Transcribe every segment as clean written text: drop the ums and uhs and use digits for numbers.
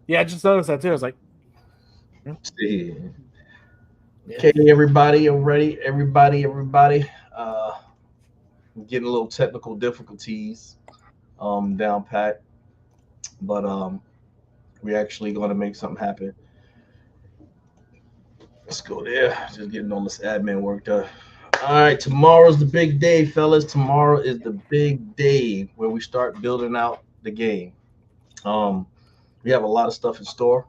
Yeah, I just noticed that too. I was like, "Hmm, See. yeah, Okay, everybody, already, everybody. Getting a little technical difficulties down pat, but we're actually going to make something happen. Let's go there. Just getting all this admin work done. All right, tomorrow's the big day, fellas. Tomorrow is the big day where we start building out the game. Um, we have a lot of stuff in store.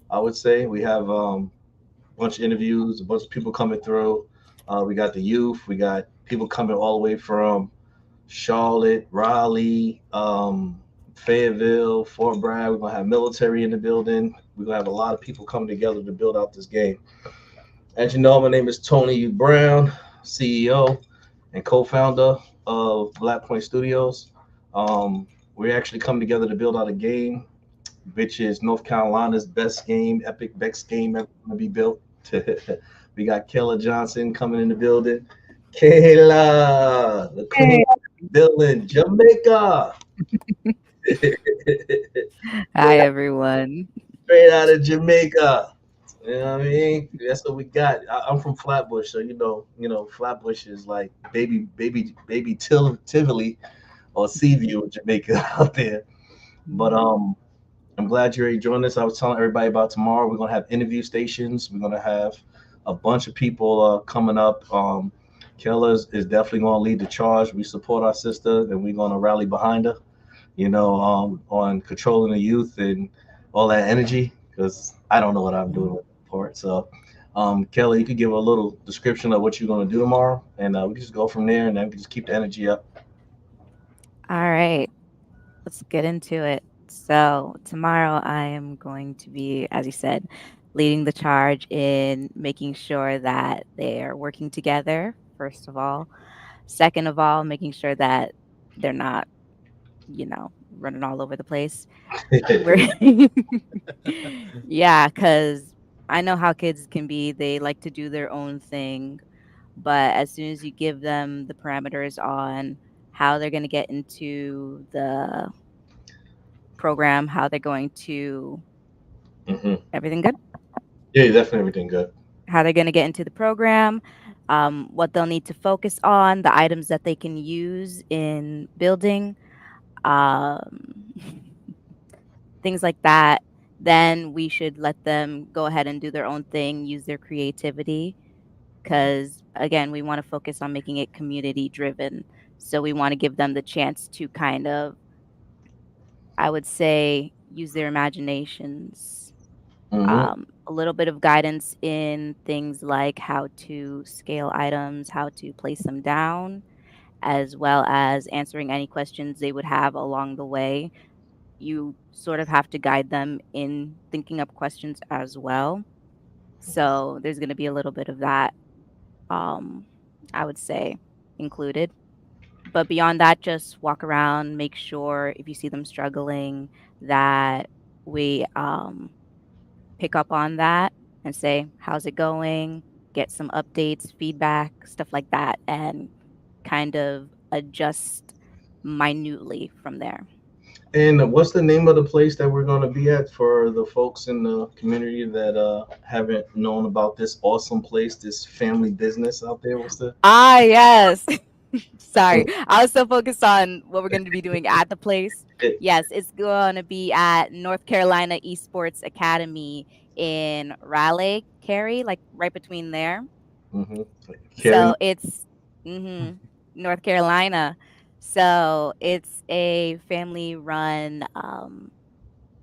I would say we have a bunch of interviews, a bunch of people coming through. We got the youth. We got people coming all the way from Charlotte, Raleigh, Fayetteville, Fort Bragg. We're gonna have military in the building. We're gonna have a lot of people coming together to build out this game. As you know, my name is Tony Brown, CEO and co-founder of Black Point Studios. We're actually coming together to build out a game, which is North Carolina's best game, epic best game ever to be built. We got Kayla Johnson coming in the building. Kayla, the queen Hey. of the building, Jamaica. Hi, everyone. Straight out of Jamaica. You know what I mean? That's what we got. I'm from Flatbush, so Flatbush is like baby Tivoli or Seaview, Jamaica out there. But Mhm. I'm glad you're joining us. I was telling everybody about tomorrow. We're gonna have interview stations. We're gonna have a bunch of people coming up. Kayla is definitely gonna lead the charge. We support our sister, and we're gonna rally behind her. On controlling the youth and all that energy. Because I don't know what I'm doing with that part. So, Kelly, you could give a little description of what you're gonna do tomorrow, and we can just go from there, and then we can just keep the energy up. All right, let's get into it. So, tomorrow I am going to be, as you said, leading the charge in making sure that they're working together, first of all. Second of all, making sure that they're not, running all over the place. We're, yeah, because I know how kids can be. They like to do their own thing. But as soon as you give them the parameters on how they're going to get into the program, how they're going to Hmm. everything good, Yeah, definitely everything good. how they're going to get into the program, what they'll need to focus on, the items that they can use in building, um, things like that. Then we should let them go ahead and do their own thing, use their creativity. Because again, we want to focus on making it community driven. So we want to give them the chance to kind of, I would say, use their imaginations. Hmm. A little bit of guidance in things like how to scale items, how to place them down, as well as answering any questions they would have along the way. You sort of have to guide them in thinking up questions as well. So there's going to be a little bit of that, um, I would say, included. But beyond that, just walk around, make sure if you see them struggling that we pick up on that and say, how's it going? Get some updates, feedback, stuff like that, and kind of adjust minutely from there. And what's the name of the place that we're going to be at for the folks in the community that haven't known about this awesome place, this family business out there? What's the? Ah, yes. Sorry. I was so focused on what we're going to be doing at the place. Yes, it's going to be at North Carolina Esports Academy in Raleigh, Cary, like right between there. Mm-hmm. Cary. So it's North Carolina. So it's a family run,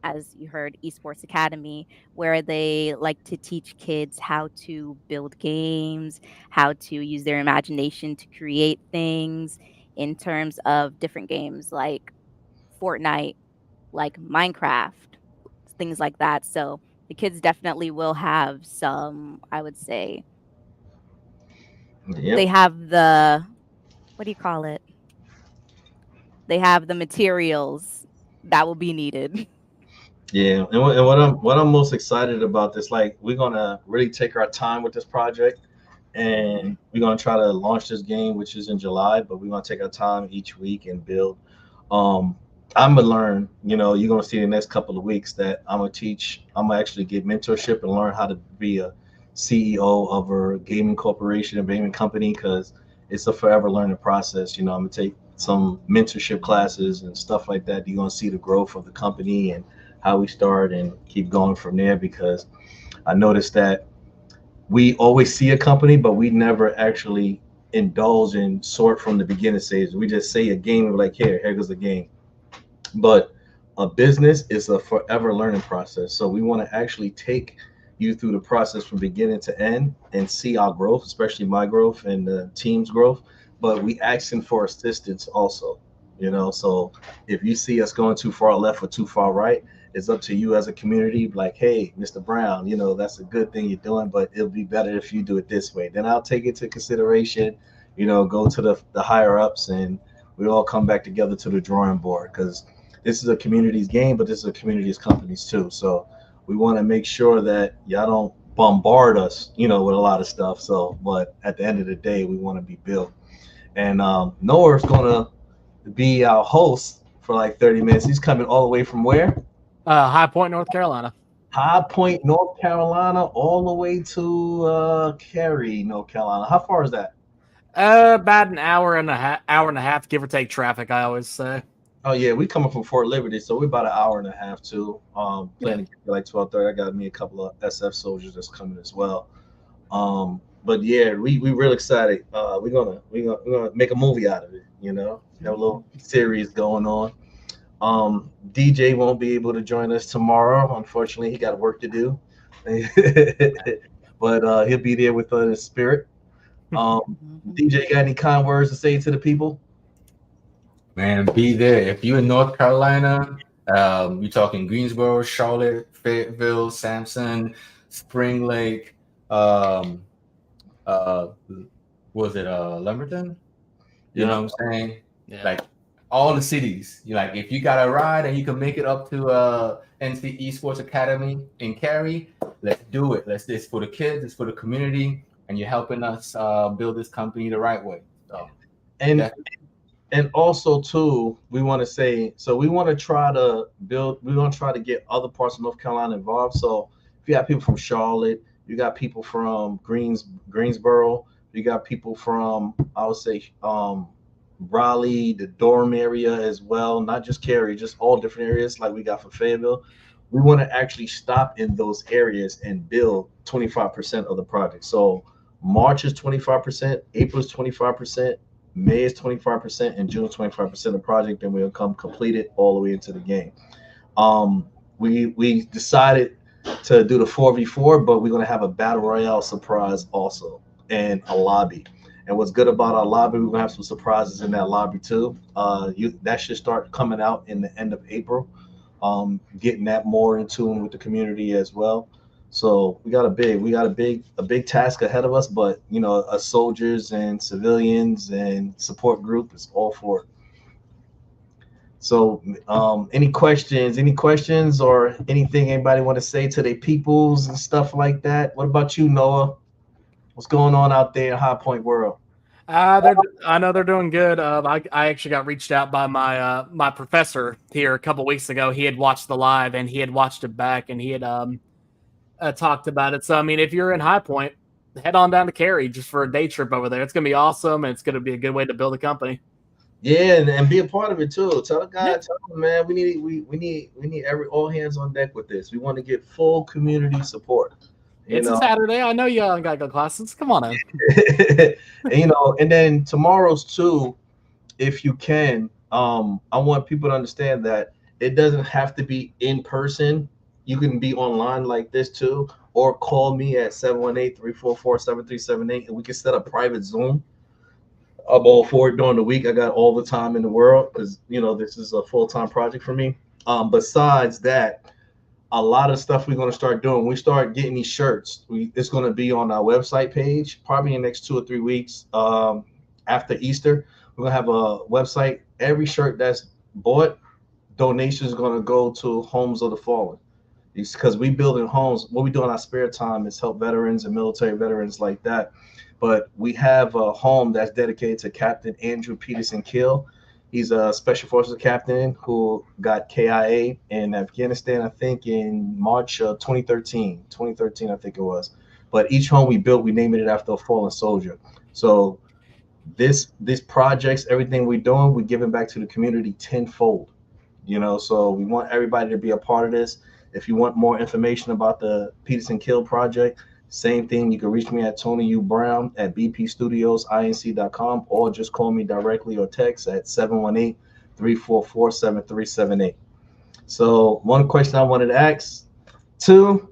as you heard, Esports Academy, where they like to teach kids how to build games, how to use their imagination to create things in terms of different games like Fortnite, like Minecraft, things like that. So the kids definitely will have some, I would say, they Yep. have the, what do you call it? They have the materials that will be needed. Yeah, and what I'm most excited about this, like we're gonna really take our time with this project, Mhm. and we're gonna try to launch this game, which is in July, but we're gonna take our time each week and build. I'm gonna learn. You're gonna see in the next couple of weeks that I'm gonna teach. I'm gonna actually get mentorship and learn how to be a CEO of a gaming corporation, a gaming company, because it's a forever learning process. I'm gonna take some mentorship classes and stuff like that. You're gonna see the growth of the company and how we start and keep going from there. Because I noticed that we always see a company, but we never actually indulge and sort from the beginning stage. We just say a game, we're like, here goes the game. But a business is a forever learning process. So we want to actually take you through the process from beginning to end and see our growth, especially my growth and the team's growth. But we asking for assistance also. So if you see us going too far left or too far right, it's up to you as a community. Like, hey, Mr. Brown, that's a good thing you're doing, but it'll be better if you do it this way. Then I'll take it to consideration. Go to the higher ups, and we all come back together to the drawing board, because this is a community's game, but this is a community's companies too. So we want to make sure that y'all don't bombard us, with a lot of stuff. So, but at the end of the day, we want to be built. And Noah's gonna be our host for like 30 minutes. He's coming all the way from where? High Point, North Carolina. High Point, North Carolina, all the way to Cary, North Carolina. How far is that? About an hour and a half, give or take traffic. I always say. Oh yeah, we coming from Fort Liberty, so we're about an hour and a half too. Planning to get like 12:30. I got me a couple of SF soldiers that's coming as well. But yeah, we real excited. We're gonna make a movie out of it. Have a little series going on. DJ won't be able to join us tomorrow. Unfortunately, he got work to do, but he'll be there with us in spirit. DJ, got any kind words to say to the people? Man, be there. If you're in North Carolina, you're talking Greensboro, Charlotte, Fayetteville, Sampson, Spring Lake, uh, was it Lumberton? You know what I'm saying? Yeah. Like all the cities. You like if you got a ride and you can make it up to NC Esports Academy in Cary, let's do it. It's for the kids, it's for the community, and you're helping us build this company the right way. So And definitely. and also too, we want to say, so we want to try to build, we want to try to get other parts of North Carolina involved. So if you got people from Charlotte, you got people from Greensboro, you got people from, I would say, Raleigh, the Durham area as well, not just Cary, just all different areas like we got for Fayetteville. We want to actually stop in those areas and build 25% of the project. So March is 25%, April is 25%, May is 25%, and June is 25% of the project, and we'll come complete it all the way into the game. We decided to do the 4v4, but we're gonna have a battle royale surprise also, and a lobby. And what's good about our lobby, we're gonna have some surprises in that lobby too. That should start coming out in the end of April. Getting that more in tune with the community as well. So we got a big task ahead of us, but us soldiers and civilians and support group is all for it. So any questions or anything anybody want to say to their peoples and stuff like that? What about you, Noah? What's going on out there in High Point World? I know they're doing good. I actually got reached out by my professor here a couple weeks ago. He had watched the live and he had watched it back and he had talked about it. So I mean, if you're in High Point, head on down to Cary just for a day trip over there. It's gonna be awesome and it's gonna be a good way to build a company. Yeah, and be a part of it too. Tell the guy, Yeah. tell him, man, we need every all hands on deck with this. We want to get full community support. You It's a know, Saturday. I know you all gotta go classes. Come on in. and then tomorrow's too, if you can. I want people to understand that it doesn't have to be in person. You can be online like this too, or call me at 718-344-7378, and we can set a private Zoom. I'm all for it during the week. I got all the time in the world because this is a full-time project for me. Besides that, a lot of stuff we're going to start doing. We start getting these shirts. It's going to be on our website page probably in the next 2 or 3 weeks. After Easter, we're going to have a website. Every shirt that's bought, donation is going to go to Homes of the Fallen. It's because we build in homes. What we do in our spare time is help veterans and military veterans like that. But we have a home that's dedicated to Captain Andrew Peterson Kill. He's a special forces captain who got KIA in Afghanistan, I think in March of 2013. 2013, I think it was. But each home we built, we named it after a fallen soldier. So these projects, everything we're doing, we're giving back to the community tenfold. So we want everybody to be a part of this. If you want more information about the Peterson Kill project, same thing. You can reach me at Tony U Brown at bpstudiosinc.com, or just call me directly or text at 718-344-7378. So one question I wanted to ask, two,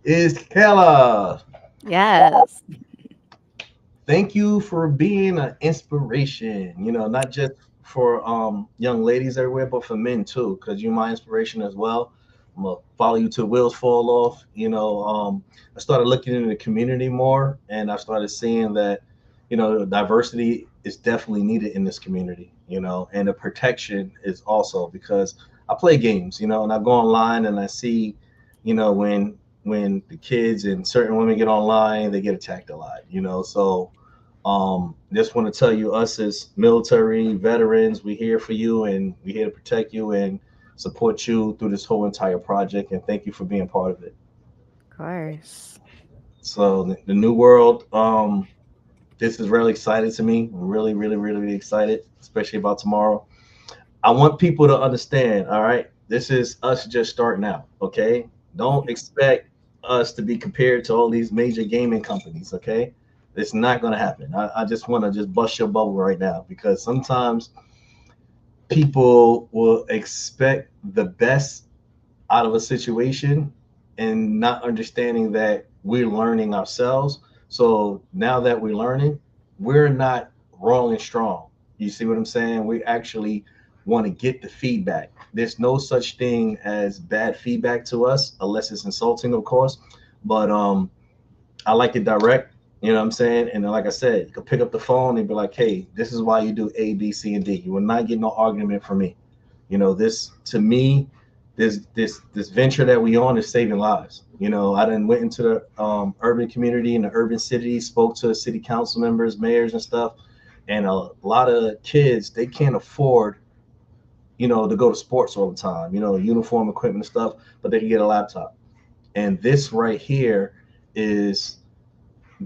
is Kayla. Yes. Thank you for being an inspiration, not just for young ladies everywhere, but for men too, because you're my inspiration as well. I'm gonna follow you till wheels fall off. I started looking into the community more, and I started seeing that diversity is definitely needed in this community, and the protection is also, because I play games, and I go online and I see, when the kids and certain women get online, they get attacked a lot, so just want to tell you, us as military veterans, we're here for you, and we're here to protect you and support you through this whole entire project. And thank you for being part of it. Of course. So the new world, this is really exciting to me. I'm really, really, really, really excited, especially about tomorrow. I want people to understand. All right, this is us just starting out. Okay, don't expect us to be compared to all these major gaming companies. Okay, it's not going to happen. I just want to just bust your bubble right now, because sometimes people will expect the best out of a situation and not understanding that we're learning ourselves. So now that we're learning, we're not wrong and strong. You see what I'm saying? We actually want to get the feedback. There's no such thing as bad feedback to us, unless it's insulting, of course. But I like it direct. You know what I'm saying? And then, like I said, you can pick up the phone and be like, "Hey, this is why you do A, B, C, and D." You will not get no argument from me. This, to me, this venture that we on is saving lives. I then went into the urban community and the urban city, spoke to city council members, mayors, and stuff. And a lot of kids, they can't afford, to go to sports all the time. Uniform equipment and stuff, but they can get a laptop. And this right here is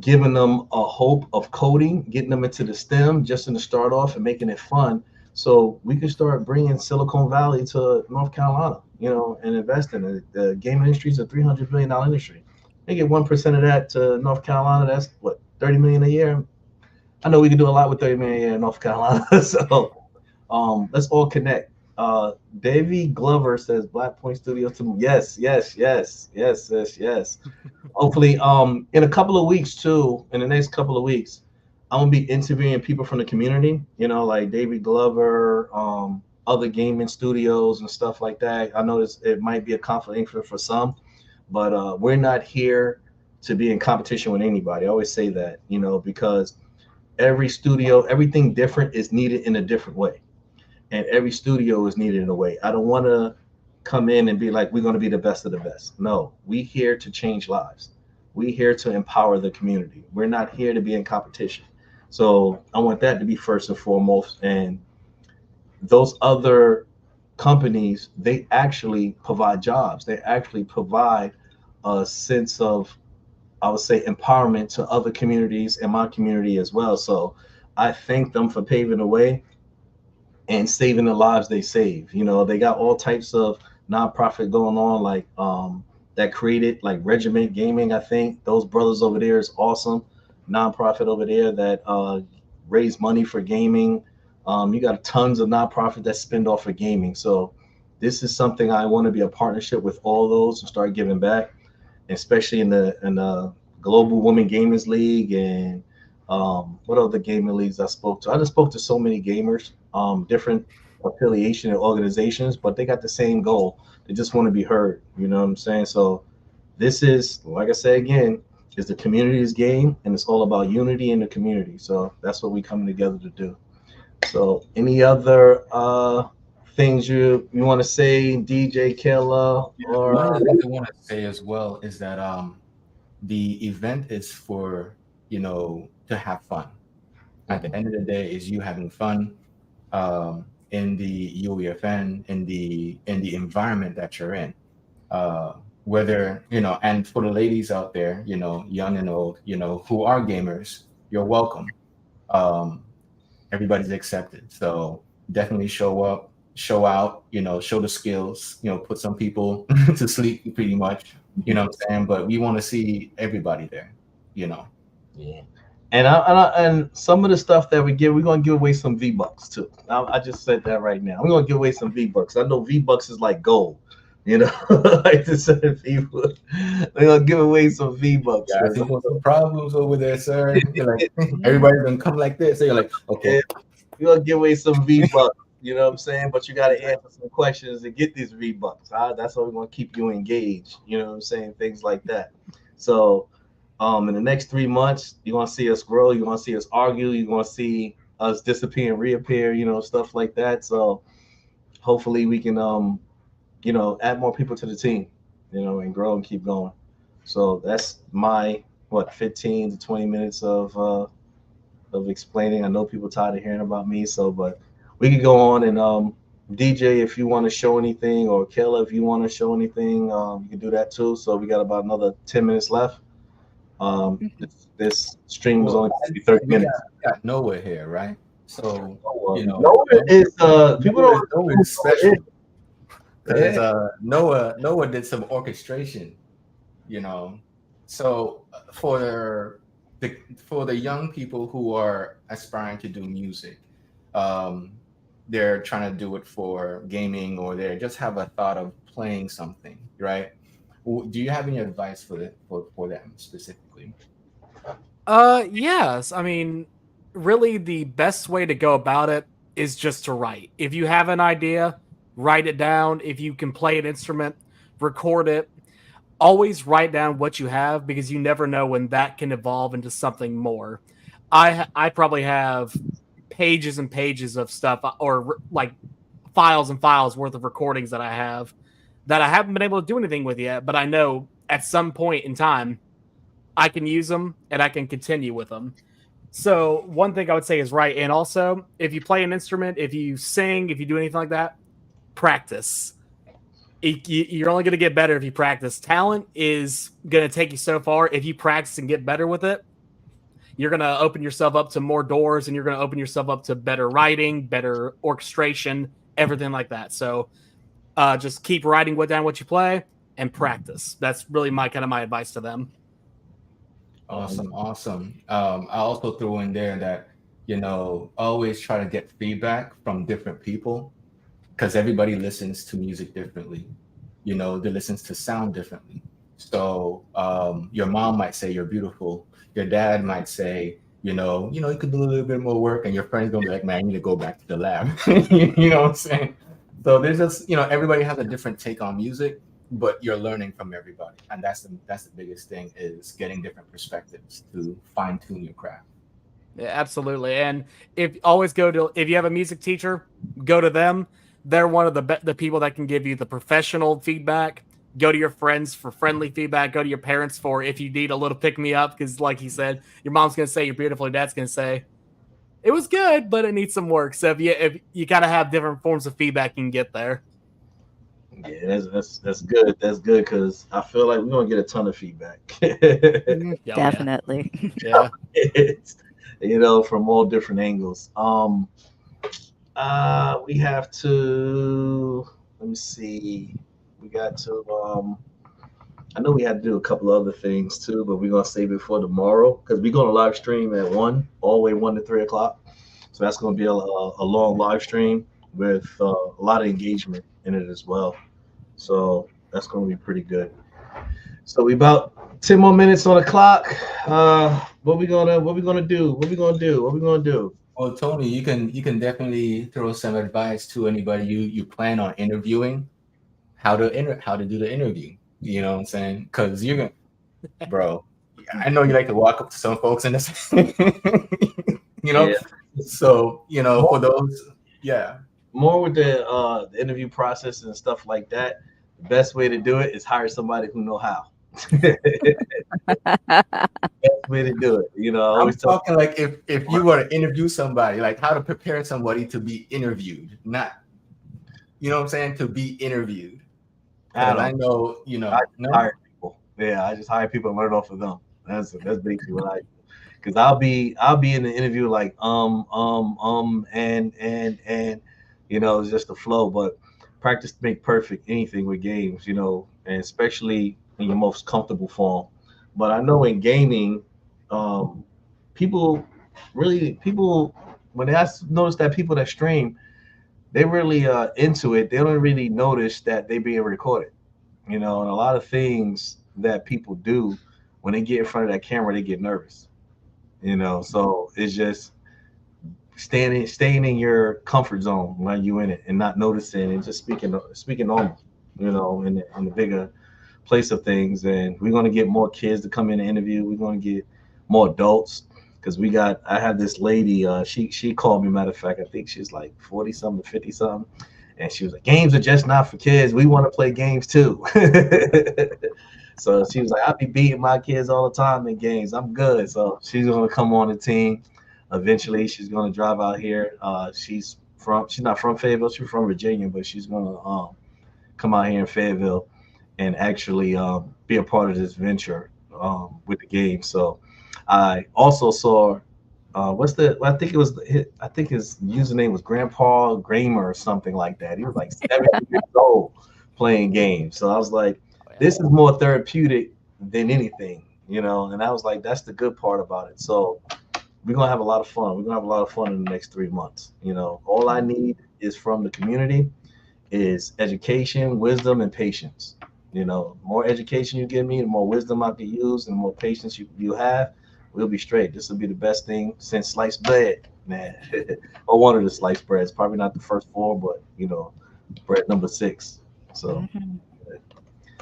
giving them a hope of coding, getting them into the STEM just in the start off and making it fun. So we can start bringing Silicon Valley to North Carolina, and invest in it. The gaming industry is a $300 billion industry. They get 1% of that to North Carolina. That's what, 30 million a year. I know we can do a lot with 30 million a year in North Carolina. So let's all connect. Davey Glover says Black Point Studios to yes, yes, yes, yes, yes, yes. Hopefully, in a couple of weeks too, in the next couple of weeks, I'm gonna be interviewing people from the community, like David Glover, other gaming studios and stuff like that. I know it might be a conflict of interest for some, but we're not here to be in competition with anybody. I always say that, because every studio, everything different is needed in a different way, and every studio is needed in a way. I don't want to come in and be like, we're going to be the best of the best. No, we here to change lives. We here to empower the community. We're not here to be in competition. So I want that to be first and foremost. And those other companies, they actually provide jobs. They actually provide a sense of, I would say, empowerment to other communities and my community as well. So I thank them for paving the way and saving the lives they save. They got all types of nonprofit going on, like that created, like Regiment Gaming. I think those brothers over there is awesome. Nonprofit over there that raise money for gaming. You got tons of nonprofit that spend off of gaming. So this is something I want to be a partnership with all those and start giving back, especially in the Global Women Gamers League and what other gaming leagues I spoke to. I just spoke to so many gamers, different affiliation and organizations, but they got the same goal. They just want to be heard. You know what I'm saying? So this is, like I said again, is the community's game, and it's all about unity in the community. So that's what we coming together to do. So any other things you want to say, DJ Killa, One or of the things I want to say as well is that the event is for to have fun. At the end of the day, is you having fun. in the UEFN, in the environment that you're in. Whether, and for the ladies out there, young and old, who are gamers, you're welcome. Um, Everybody's accepted. So definitely show up, show out, show the skills, put some people to sleep pretty much, you know what I'm saying? But we want to see everybody there, Yeah. And some of the stuff that we give, we're gonna give away some V-Bucks too. I just said that right now. We're gonna give away some V-Bucks. I know V-Bucks is like gold, like to certain people. We're gonna give away some V-Bucks. Yeah, I see some problems over there, sir. You're like, everybody's gonna come like this. So you're like, okay. Yeah, we're gonna give away some V-Bucks. You know what I'm saying? But you gotta answer some questions to get these V-Bucks. That's what we're gonna keep you engaged. You know what I'm saying? Things like that. So in the next 3 months, you're gonna see us grow, you're gonna see us argue, you're gonna see us disappear and reappear, stuff like that. So hopefully we can add more people to the team, and grow and keep going. So that's my 15 to 20 minutes of explaining. I know people tired of hearing about me, but we could go on and DJ, if you want to show anything, or Kayla, if you want to show anything, you can do that too. So we got about another 10 minutes left. This stream was only 30 minutes. Got Noah here, right? So Noah is people don't know it's special. Because Noah did some orchestration, So for the young people who are aspiring to do music, they're trying to do it for gaming, or they just have a thought of playing something, right? Do you have any advice for them specifically? Yes. I mean, really the best way to go about it is just to write. If you have an idea, write it down. If you can play an instrument, record it. Always write down what you have, because you never know when that can evolve into something more. I probably have pages and pages of stuff, or like files and files worth of recordings that I haven't been able to do anything with yet, but I know at some point in time I can use them and I can continue with them. So one thing I would say is write. And also, if you play an instrument, if you sing, if you do anything like that, practice. You're only going to get better if you practice. Talent is going to take you so far. If you practice and get better with it, you're going to open yourself up to more doors, and you're going to open yourself up to better writing, better orchestration, everything like that. So just keep writing down what you play and practice. That's really my advice to them. Awesome. I also threw in there that, always try to get feedback from different people, because everybody listens to music differently. They listens to sound differently. So your mom might say you're beautiful. Your dad might say, you could do a little bit more work, and your friend's gonna be like, man, you need to go back to the lab. You know what I'm saying? So there's just, everybody has a different take on music, but you're learning from everybody, and that's the biggest thing, is getting different perspectives to fine tune your craft. Yeah, absolutely. And if you have a music teacher, go to them. They're one of the people that can give you the professional feedback. Go to your friends for friendly feedback. Go to your parents for if you need a little pick me up, because like he said, your mom's gonna say you're beautiful, your dad's gonna say it was good, but it needs some work. So if you gotta have different forms of feedback, you can get there. Yeah, that's good. That's good, because I feel like we're gonna get a ton of feedback. Definitely. Yeah. From all different angles. We have to. Let me see. We got to. I know we had to do a couple other things too, but we're gonna save it for tomorrow, because we're gonna live stream at 1, all the way 1 to 3 o'clock. So that's gonna be a long live stream with a lot of engagement in it as well. So that's gonna be pretty good. So we about 10 more minutes on the clock. What we gonna do? Well, Tony, you can definitely throw some advice to anybody you plan on interviewing, how to do the interview. You know what I'm saying? Because you're gonna, bro. I know you like to walk up to some folks and this, Yeah. So for those, more with the interview process and stuff like that. The best way to do it is hire somebody who know how. Best way to do it. You know, I I'm always tell talking like if you were to interview somebody, like how to prepare somebody to be interviewed, not, you know what I'm saying, to be interviewed. I Because I know, you I know, just no. hire people. Yeah, I just hire people and learn off of them. That's basically what I. Because I'll be in the interview like and you know, it's just the flow. But practice make perfect. Anything with games, you know, and especially in your most comfortable form. But I know in gaming, um, people people when notice that people that stream, they really into it. They don't really notice that they being recorded, you know, and a lot of things that people do when they get in front of that camera, they get nervous, you know. So it's just staying in your comfort zone when you in it and not noticing and just speaking normal, you know, in the bigger place of things. And we're gonna get more kids to come in and interview. We're gonna get more adults because I had this lady, she called me, matter of fact, I think she's like 40 something, 50 something. And she was like, games are just not for kids. We want to play games too. So she was like, I be beating my kids all the time in games. I'm good. So she's gonna come on the team. Eventually, she's gonna drive out here. She's not from Fayetteville. She's from Virginia, but she's gonna come out here in Fayetteville and actually be a part of this venture with the game. So I also saw I think it was I think his username was Grandpa Gamer or something like that. He was like 7 years old playing games. So I was like, this is more therapeutic than anything, you know. And I was like, that's the good part about it. So we're gonna have a lot of fun. We're gonna have a lot of fun in the next 3 months. You know, all I need is from the community is education, wisdom, and patience. You know, more education you give me, the more wisdom I can use, and the more patience you have, we'll be straight. This will be the best thing since sliced bread, man. Or one of the sliced breads. Probably not the first four, but you know, bread number 6. So, Mhm.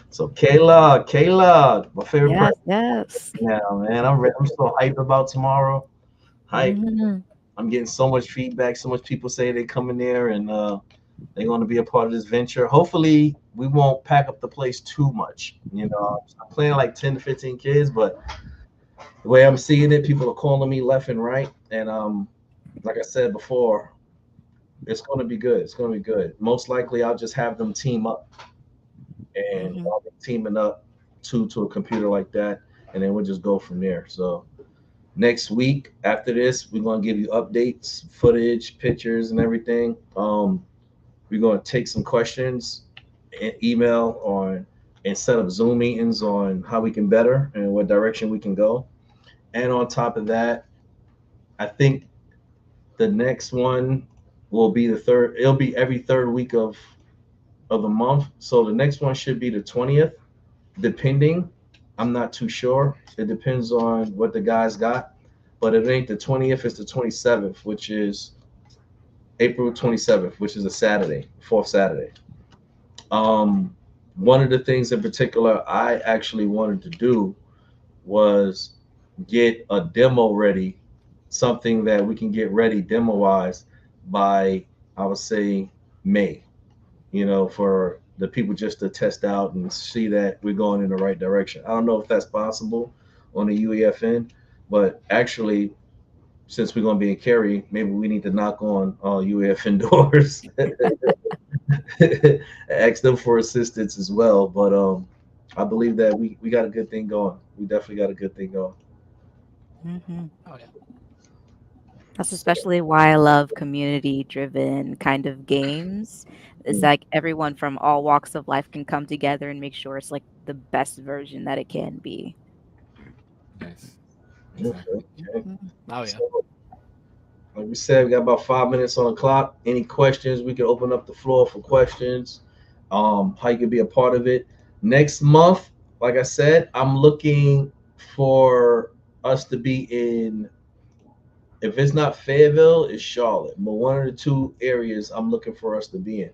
so Kayla, my favorite Yes, person yes. now, man. I'm so hyped about tomorrow. Hype. Mhm. I'm getting so much feedback. So much people say they come in there and they're going to be a part of this venture. Hopefully, we won't pack up the place too much. You know, I'm playing like 10 to 15 kids, but the way I'm seeing it, people are calling me left and right. And like I said before, it's going to be good. It's going to be good. Most likely, I'll just have them team up, and Mhm. I'll be teaming up to a computer like that, and then we'll just go from there. So next week after this, we're going to give you updates, footage, pictures, and everything. We're going to take some questions and email on and set up Zoom meetings on how we can better and what direction we can go. And on top of that, I think the next one will be the third. It'll be every third week of the month. So the next one should be the 20th, depending. I'm not too sure. It depends on what the guys got. But if it ain't the 20th, it's the 27th, which is April 27th, which is a Saturday, fourth Saturday. Um, One of the things in particular I actually wanted to do was get a demo ready, something that we can get ready demo wise by, I would say, May, you know, for the people just to test out and see that we're going in the right direction. I don't know if that's possible on the UEFN, but actually, since we're going to be in Cary, maybe we need to knock on UEFN doors, ask them for assistance as well. But I believe that we got a good thing going. We definitely got a good thing going. Mhm. Oh yeah. That's especially why I love community-driven kind of games. It's Mm. like everyone from all walks of life can come together and make sure it's like the best version that it can be. Nice. Okay, Exactly. okay. Mhm. Oh yeah. So, like we said, we got about 5 minutes on the clock. Any questions? We can open up the floor for questions. How you can be a part of it. Next month, like I said, I'm looking for us to be in. If it's not Fayetteville, it's Charlotte. But one of the two areas I'm looking for us to be in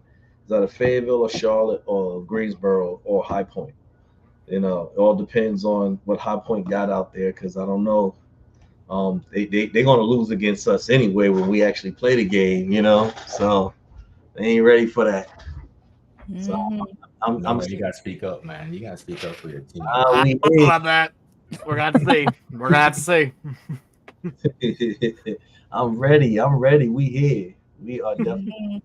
is either Fayetteville or Charlotte or Greensboro or High Point. You know, it all depends on what High Point got out there because I don't know. They're gonna lose against us anyway when we actually play the game. You know, so they ain't ready for that. So Mhm. I'm No, you gotta speak up, man. You gotta speak up for your team. uh, I we don't know about that. We're gonna have to see. We're gonna have to see. I'm ready. I'm ready. We here. We are definitely.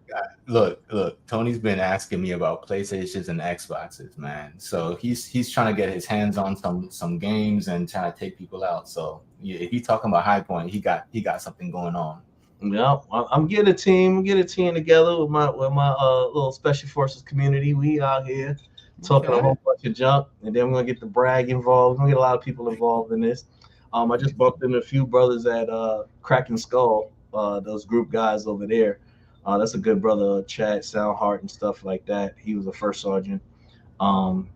Look. Tony's been asking me about PlayStations and Xboxes, man. So he's trying to get his hands on some games and trying to take people out. So yeah, if he's talking about High Point, he got something going on. Yeah, I'm getting a team. Get a team together with my little special forces community. We out here talking a whole bunch of junk, and then we're gonna get the brag involved. We're gonna get a lot of people involved in this. I just bumped into a few brothers at Crack and Skull. Those group guys over there. That's a good brother, Chad Soundheart and stuff like that. He was a first sergeant. Um,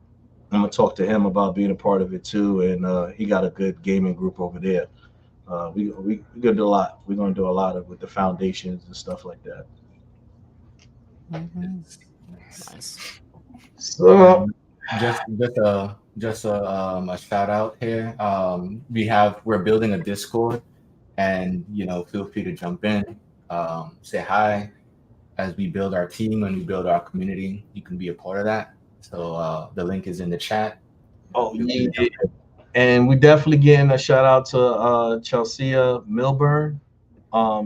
I'm gonna talk to him about being a part of it too, and he got a good gaming group over there. We gonna do a lot. We're gonna do a lot of with the foundations and stuff like that. Nice. So Just a shout out here. We're building a Discord, and feel free to jump in, say hi as we build our team and we build our community. You can be a part of that. So the link is in the chat. oh yeah, and we definitely getting a shout out to Chelsea Milburn.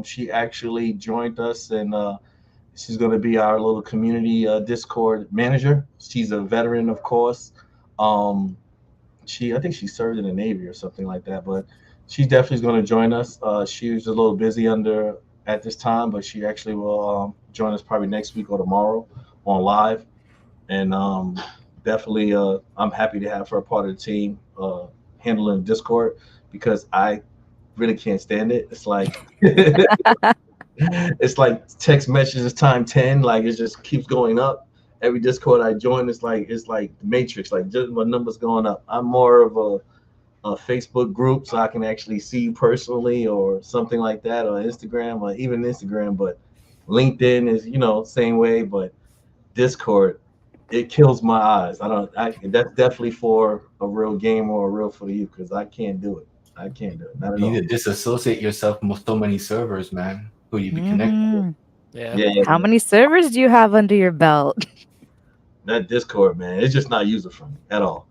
She actually joined us, and she's going to be our little community Discord manager. She's a veteran, of course. Um, I think she served in the Navy or something like that, but she definitely is going to join us. She was a little busy at this time, but she actually will join us probably next week or tomorrow on live. And definitely, I'm happy to have her part of the team handling Discord because I really can't stand it. It's like it's like text messages time 10. Like it just keeps going up. Every Discord I join, it's like the Matrix. Like just my numbers going up. I'm more of a Facebook group, so I can actually see you personally or something like that, or Instagram, or even Instagram. But LinkedIn is same way. But Discord, it kills my eyes. That's definitely for a real game or a real for you because I can't do it. I can't do it. Not at You all. need to disassociate yourself from so many servers, man, who you be connected with. Yeah. Yeah, How many servers do you have under your belt? that Discord, man, it's just not user friendly at all.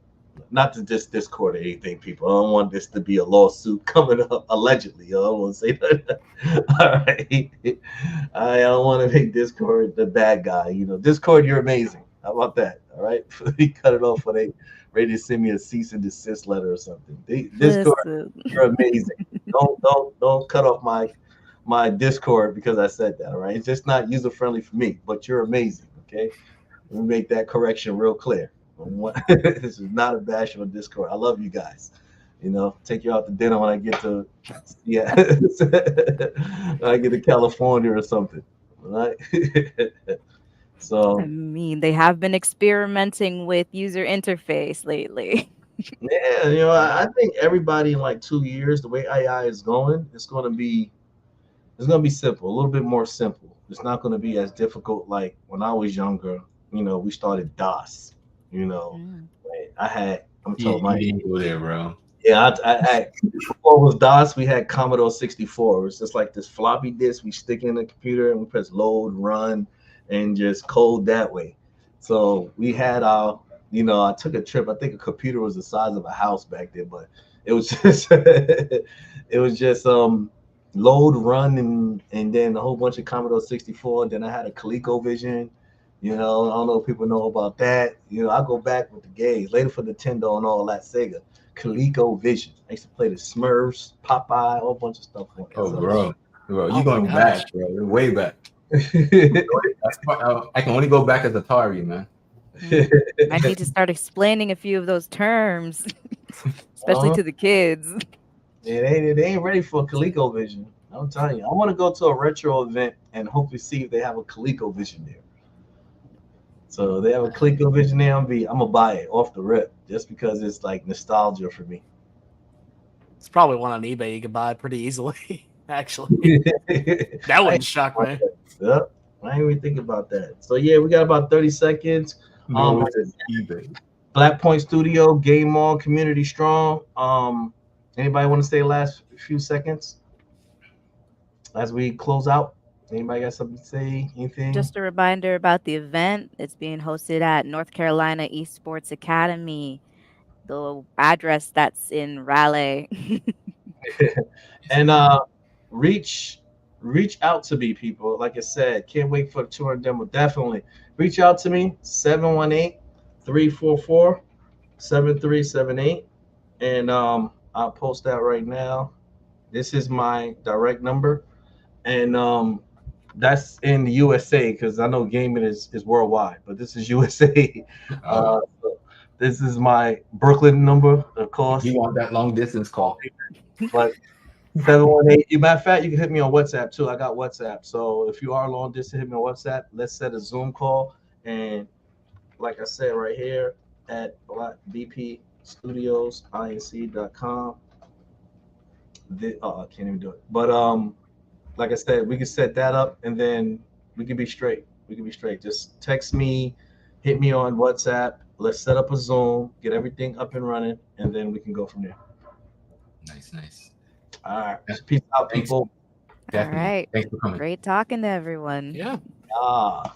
Not to just Discord or anything, people. I don't want this to be a lawsuit coming up allegedly. I don't want to say that. All right, I don't want to make Discord the bad guy. Discord, you're amazing. How about that? All right, we cut it off when they ready to send me a cease and desist letter or something. Discord, Listen. you're amazing. Don't cut off my Discord because I said that. All right, it's just not user friendly for me. But you're amazing. Okay, let me make that correction real clear. This is not a bash on Discord. I love you guys. Take you out to dinner when I get to when I get to California or something. All right. So I mean, they have been experimenting with user interface lately. yeah, I think everybody in like 2 years, the way AI is going, it's gonna be simple, a little bit more simple. It's not gonna be as difficult like when I was younger. We started DOS. Mm. I'm You, telling my you didn't go there, bro. yeah, before it was DOS, we had Commodore 64. It was just like this floppy disk we stick in the computer and we press load, run, and just code that way. So we had I took a trip. I think a computer was the size of a house back then, but it was just it was just load, run, and then a whole bunch of Commodore 64. Then I had a ColecoVision. I don't know if people know about that. I go back with the games later for Nintendo and all that Sega. ColecoVision. I used to play the Smurfs, Popeye, a whole bunch of stuff like that. Oh, So- bro, you Oh my going gosh. back, bro? You're way back. I can only go back as Atari, man. I need to start explaining a few of those terms, especially Uh-huh. to the kids. They ain't ready for ColecoVision. I'm telling you. I want to go to a retro event and hopefully see if they have a ColecoVision there. So they have a ColecoVision there. I'm gonna buy it off the rip just because it's like nostalgia for me. It's probably one on eBay you could buy pretty easily. Actually, that wouldn't shock me. Yep. I didn't even think about that. So yeah, we got about 30 seconds. No, Like it's eBay. Black Point Studio, Game On, Community Strong. Anybody want to say the last few seconds as we close out? Anybody got something to say? Anything? Just a reminder about the event. It's being hosted at North Carolina Esports Academy. the address that's in Raleigh. And reach out to me, people. Like I said, can't wait for the tour and demo. Definitely reach out to me, 718-344-7378. And I'll post that right now. This is my direct number. And that's in the USA, because I know gaming is worldwide, but this is USA. So this is my Brooklyn number, of course. You want that long distance call? But 718. Matter of fact, you can hit me on WhatsApp too. I got WhatsApp. So if you are long distance, hit me on WhatsApp. Let's set a Zoom call. And like I said, right here at bpstudios.inc.com. I can't even do it. But like I said, we can set that up, and then we can be straight. We can be straight. Just text me, hit me on WhatsApp. Let's set up a Zoom, get everything up and running, and then we can go from there. Nice. All right. Peace out, people. All right. Thanks for coming. Great talking to everyone. Yeah. Ah.